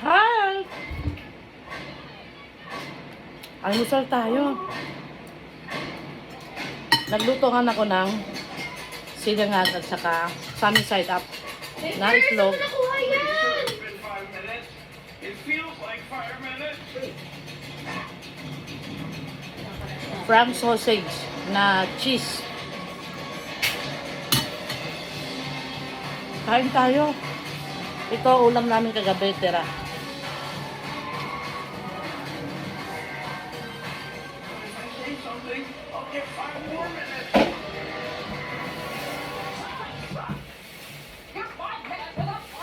Hi! Almusal tayo. Nagluto nga ako ng sinangag at saka sunny side up na itlog. From sausage na cheese. Kain tayo. Ito ulam namin kagabi, tira.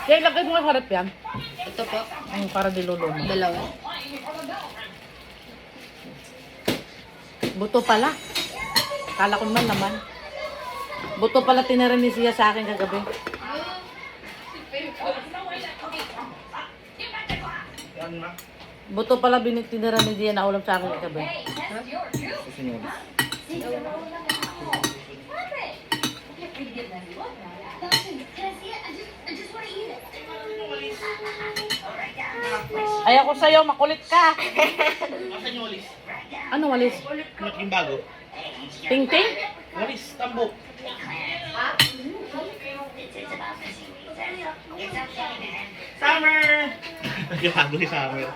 Kaya ilagay mo nga harap yan. Ito po. Para dilulo mo. Dalawa. Buto pala. Kala ko naman. Buto pala tinira ni Sia sa akin kagabi. Buto pala tinira ni Sia na ulam sa akin kagabi. Ay ako sa'yo, makulit ka. Asan yung walis? Ano walis? Ano yung bago? Ting-ting? Walis, tambok. Summer! Gago si Summer.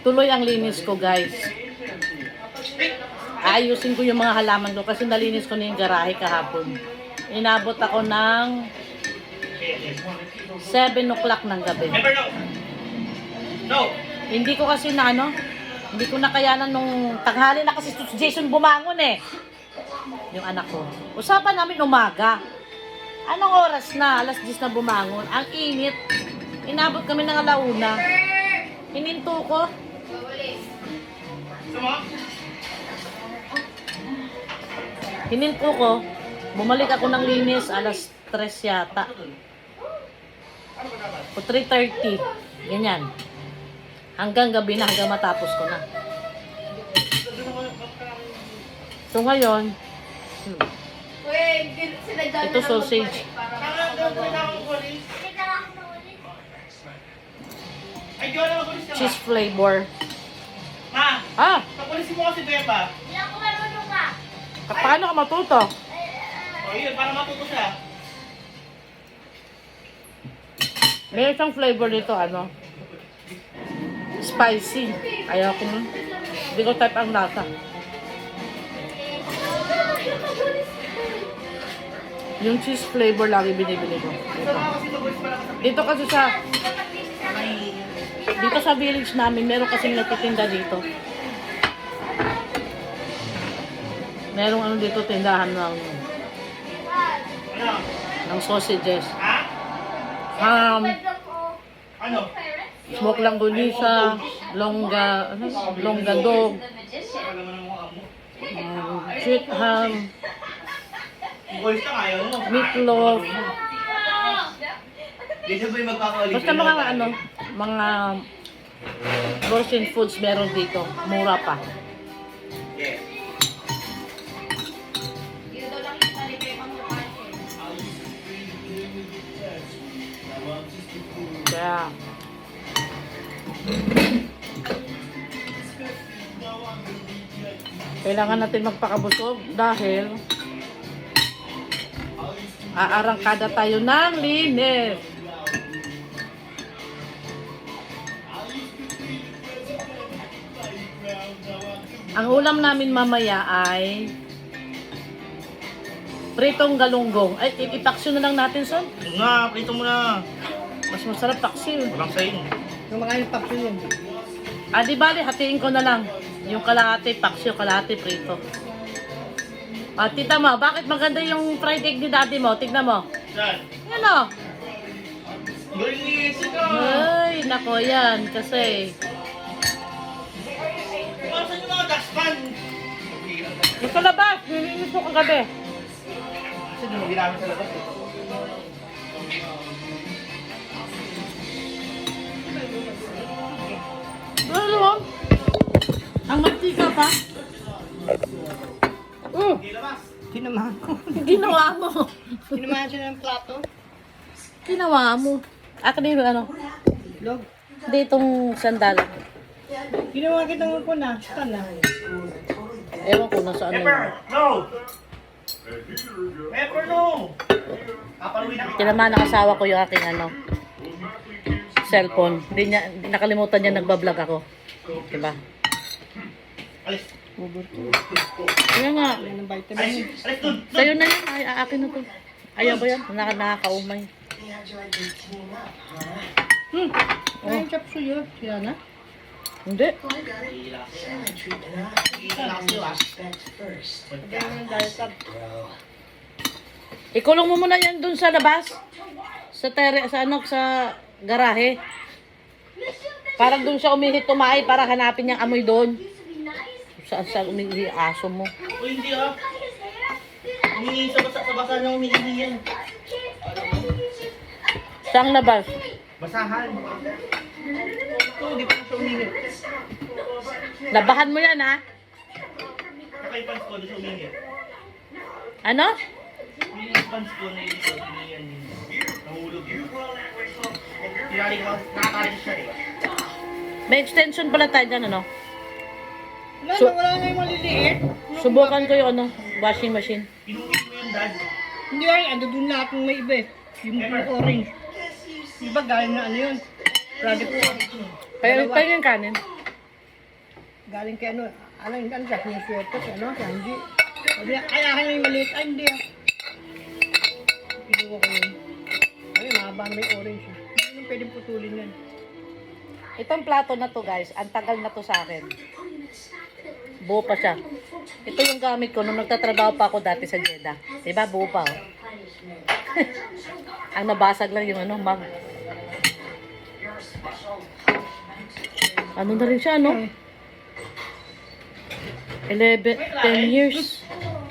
Tuloy ang linis ko, guys. Ayusin ko yung mga halaman ko kasi nalinis ko na yung garahe kahapon. Inabot ako ng 7 o'clock ng gabi. Never know. No. Hindi ko kasi na hindi ko nakayanan nung tanghali na kasi si Jason bumangon eh. Yung anak ko. Usapan namin umaga. Anong oras na? Alas 10 na bumangon. Ang init. Inabot kami ng alauna. Hininto ko. Hininto ko. Bumalik ako ng linis alas 3 yata. O 3:30. Ganyan. Hanggang gabi na, hanggang matapos ko na. So ngayon, ito sausage. Cheese flavor. Ma, Ah, papulisin mo kasi Beba. Hindi ako marunong ka. paano ka matuto? O yun, para matuto siya. May isang flavor dito, spicy. Ayaw ko nun. Hindi ko type ang lasa. Yung cheese flavor lagi binibili ko. Dito kasi dito sa village namin, meron kasing nagtitinda dito. Merong dito tindahan Ano? ng sausages. Ha? Ano? Smoke langgonisa, longga dog, sweet ham, Boys ka ayaw mo. meatloaf. Dito ba yung magkakalig? Basta mga frozen foods meron dito. Mura pa. Yes. Kaya, kailangan natin magpakabusog dahil aarangkada tayo ng linis. Ang ulam namin mamaya ay pritong galunggong. Ay, ipaksyo na lang natin, son. Nga, prito mo na. Mas masarap paksyo. Walang sayo. Yung mga yung paksyo yun. Di bali, hatiin ko na lang. Yung kalahati paksyo, kalahati prito. Tita mo, bakit maganda yung fried egg ni daddy mo? Tignan mo. Saan? Yan o. Linis ito! Ay, nako yan. Kasi, Saan yung mga dustpan? ito labas. Nilinis ko kagabi. Kasi di mo ginamit sa labas. Ano? Ang mantika pa? Sinamahan ko. Ginawa mo. Sinamahan siya ng plato. Ginawa mo. Akin yung ano, Log. ditong sandala. Ginawa kitang ko na. Saan na? Ewan ko na saan Pepper, yun. no! Pepper, no! Kapaluin na kita. Tinamaan ng asawa ko yung aking ano, cellphone. Hindi nakalimutan niya nagbablog ako. Diba? Alis. Kaya nga, Yan ang vitamin. Alis, alis dun. sa'yo na yan. Ay, akin na to. Ayaw ko yan. Nakakaumay. Ay, yung chop suyo. Sila na? Hindi. Ikulong mo muna yan dun sa labas. Sa garahe. Parang dun siya umihit tumae para hanapin niyang amoy doon. Saan sa umihi aso mo? O hindi ah. Humingi sa basa na humingi yan. Saan labas? Basahan. Ito, hindi pa siya humingi. Labahan mo yan, ha? Nakaipans ko, doon siya humingi. Ano? Humingi yung pants ko na yung ito, humingi yan. Nahulog yun. Tinari ko, nakakalit siya, diba? May extension pala tayo dyan, ano? Wala So- na, wala na yung maliliit. Subukan ko yung ano, washing machine. Pinugin mo yung dad. Hindi ay, ando dun lahat ng may iba eh. Yung orange. Iba galing na ano yun. Product ko. Payo yung kanin. Galing kay ano, ano siya, yung sweater, si ano, si Angie. Sabi niya, ay, akin na yung maliit. Ay, hindi ah. Pinuha ko yun. Ay, mahaba na may orange. Hindi naman pwedeng putulin yan. Itong plato na to, guys, ang tagal na to sa akin. Buo pa siya. Ito yung gamit ko nung nagtatrabaho pa ako dati sa Jeddah. Diba? Buo pa, oh. Ang nabasag lang yung ano, mug. Ano na rin siya, no? 10 years.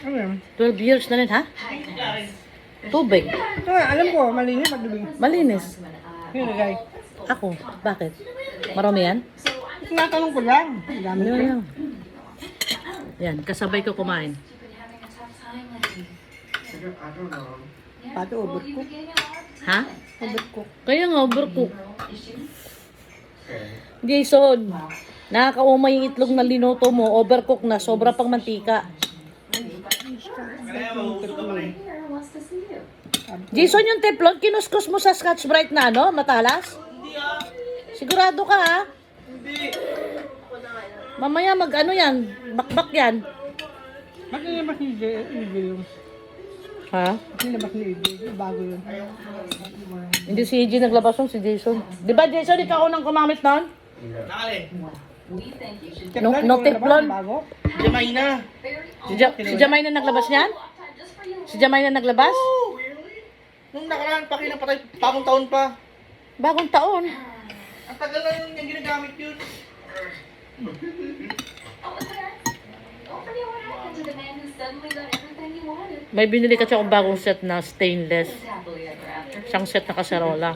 Ano yan? 12 years na rin, ha? Tubig. Ito nga, alam ko, malinis, magdubing. Malinis. Yun na guys. Ako. Bakit? Marami yan? Tinatanong ko lang. Ang dami Ano ko. yan? Yan, kasabay ko kumain. Pati ubot ko. Ha? Ubot ko. Kaya nga, overcook. Jason, nakakaumay yung itlog na linuto mo, overcook na, sobra pang mantika. Kaya mahuhulog ka pa rin. Jason, yung teflon, kinuskus mo sa Scotch Brite na, ano? Matalas? Hindi ah. Sigurado ka, ha? Hindi. Mamaya mag-ano yan, bakbak yan. Bakit nilabas ni EJ yung? Ha? Bakit nilabas ni EJ? Bago yun. Hindi si EJ naglabas nun, si Jason. Di ba, Jason, ikaw unang kumamit nun? Nakalin. No teflon. Bago? Jamay na. Si Jamay na naglabas niyan? Si Jamay na naglabas? Nung nakaraan pa kayo patay, bagong taon pa. Bagong taon. Ang tagal na yung ginagamit yun. May binili kasi akong bagong set na stainless. Isang set na kaserola.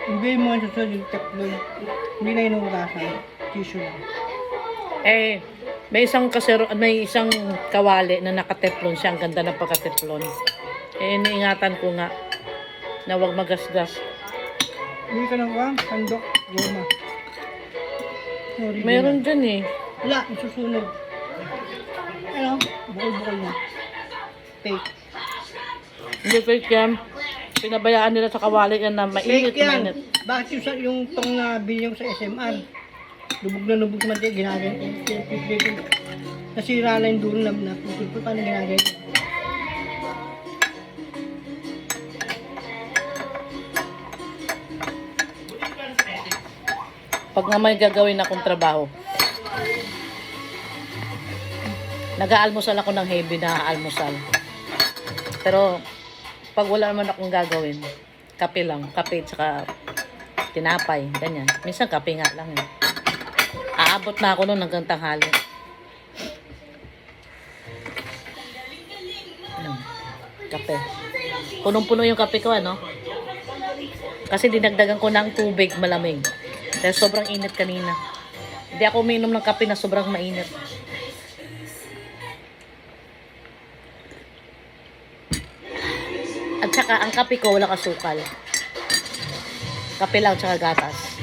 Ibigay mo nga sa yung teflon. Hindi na inuugasan. Tissue lang. Eh, may isang kawali na naka-teflon siya. Ang ganda ng pagka-teflon. Eh, iniingatan ko nga na huwag magasgas. Bili ka ng sandok, goma. Sorry, Meron dyan eh. wala, isusunog. Ano? Bukol-bukol na. Fake. Hindi fake yan. Pinabayaan nila sa kawali yan na mainit. Fake yan. Mainit. Bakit yung tong na bili ko sa SMR? Lubog na lubog naman din, ginagawa. Nasira na yung dulo na putol. Paano ginagawa? Pag nga may gagawin akong trabaho, nag-aalmusal ako ng heavy na almusal. Pero, pag wala naman akong gagawin, kape lang. Kape tsaka tinapay. Ganyan. Minsan kape nga lang eh. Aabot na ako noon hanggang tanghali. Kape. Punong-puno yung kape ko, ano? Kasi dinagdagan ko ng tubig malamig. Dahil sobrang init kanina. Hindi ako uminom ng kape na sobrang mainit. saka ang kape ko walang asukal. Kape lang tsaka gatas.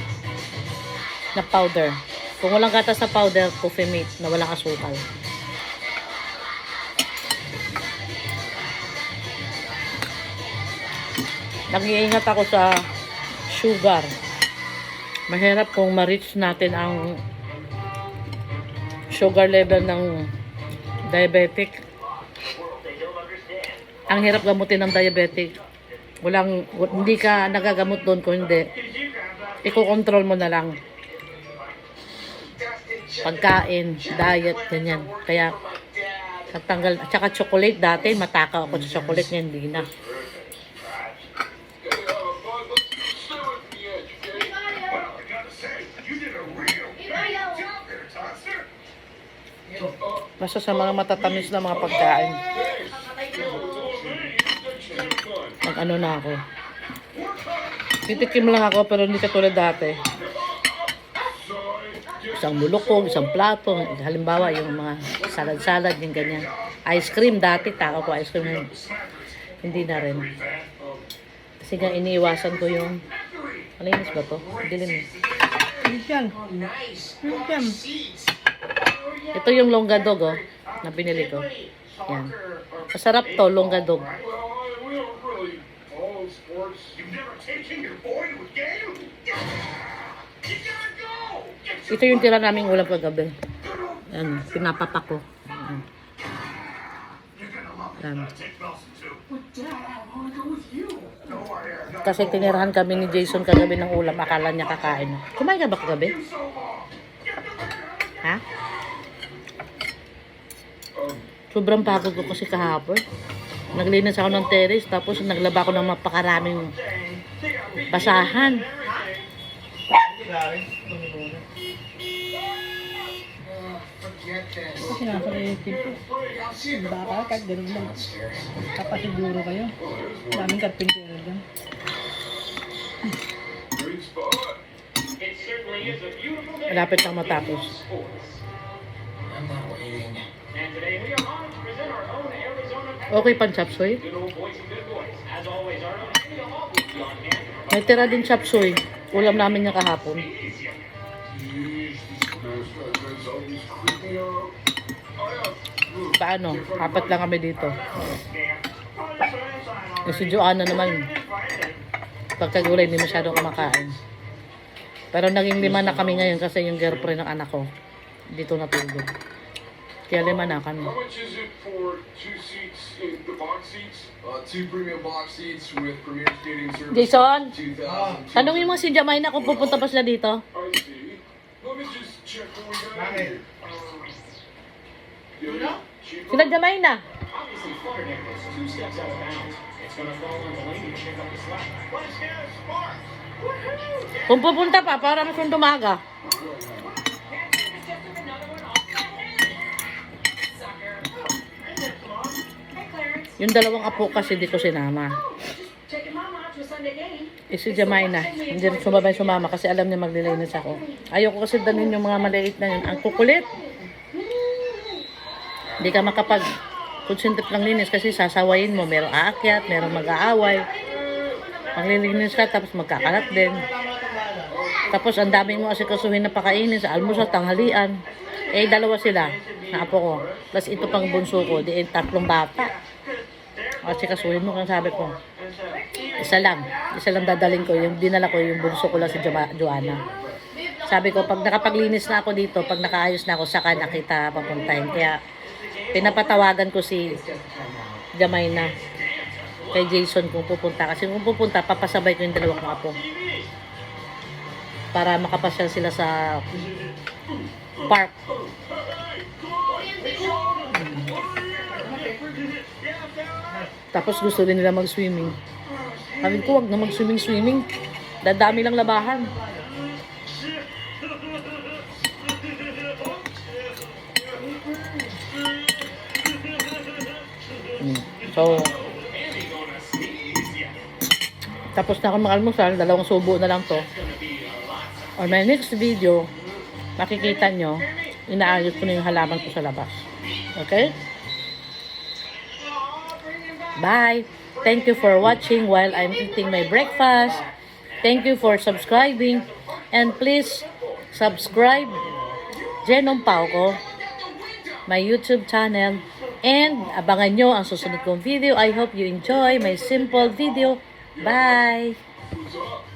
Na powder. Kung walang gatas na powder, coffee mate na walang asukal. Nag-iingat ako sa sugar. Mahirap kung ma-reach natin ang sugar level ng diabetic. Ang hirap gamutin ng diabetic. Hindi ka nagagamot doon kung hindi. Iko-control mo na lang. Pagkain, diet, ganyan. Kaya, tatanggal. At saka chocolate dati, matakaw ako sa chocolate, ngayon hindi na. Basta sa mga matatamis na mga pagkain. Ano na ako. Titikim lang ako pero hindi katulad dati. Isang bulukog, isang plato. Halimbawa yung mga salad-salad, yung ganyan. Ice cream dati, takaw ko ice cream. Hindi na rin. Kasi nga iniiwasan ko yung malinis ba to? Dilim eh. Yan. Yan. Ito yung longgadog oh, na binili ko. Yan. Masarap to, longgadog. Ito yung tira naming ulam kagabi. Yan, pinapapak ko. Yan. Kasi tinirahan kami ni Jason kagabi ng ulam. Akala niya kakain. Kumain ka ba kagabi? Ha? Sobrang pagod ko kasi kahapon. Naglinis ako ng terrace, tapos naglaba ako ng mapakaraming basahan. Kasi nasa native ko. Baka kahit ganun lang. Kapasiguro kayo. Daming karpintero dyan. Malapit lang matapos. Okay pan chapsoy? May tira din chapsoy. Ulam namin niya kahapon. Paano? Apat lang kami dito. Eh, si Joanna naman, pagkagulay, hindi masyadong kumakain. Pero naging 5 na kami ngayon kasi yung girlfriend ng anak ko dito natulog. Kaya 5 na kami. How much is it for 2 seats in the box seats? 2 premium box seats with premier skating service. Jason, 2,000. tanongin mo si Jamaina kung pupunta pa sila dito. I see. Let me just check what we got Bakit? here. Yeah, cheaper. Sila Jamaina. Obviously, Flutter Nicholas, 2 steps out of bounds. It's gonna fall on Delaney to pick up the slack. Let's get a spark. Woohoo! Kung pupunta pa, para mas yung dumaga. Yung dalawang apo kasi di ko sinama. Eh si Jamaina, hindi rin sumama kasi alam niya maglilinis ako. Ayoko kasi dalhin yung mga maliit na yun. Ang kukulit. Hindi ka makapag-concentrate lang linis kasi sasawayin mo. Merong aakyat, merong mag-aaway. Maglilinis ka tapos magkakalat din. Tapos ang daming mo kasi kasuhin na pakainin sa almusal, tanghalian. Eh dalawa sila na apo ko. Plus ito pang bunso ko, di 3 bata. Kasi kasuhin mo kung sabi ko. Isa lang dadaling ko. Yung dinala ko yung bunso ko lang si Joanna. Sabi ko pag nakapaglinis na ako dito, pag nakaayos na ako, saka nakita papuntahin. Kaya pinapatawagan ko si Jamaina kay Jason kung pupunta. Kasi kung pupunta, papasabay ko yung dalawa kong apo. Para makapasyal sila sa park. Tapos gusto rin nila mag-swimming. Sabi ko, wag na mag-swimming. Dadami lang labahan. So, tapos na ako mag-almusal, 2 subo na lang to. On my next video, makikita nyo, inaayos ko na yung halaman ko sa labas. Okay? Bye! Thank you for watching while I'm eating my breakfast. Thank you for subscribing. And please subscribe Jenong Pao ko, my YouTube channel. And abangan nyo ang susunod kong video. I hope you enjoy my simple video. Bye! Who's up?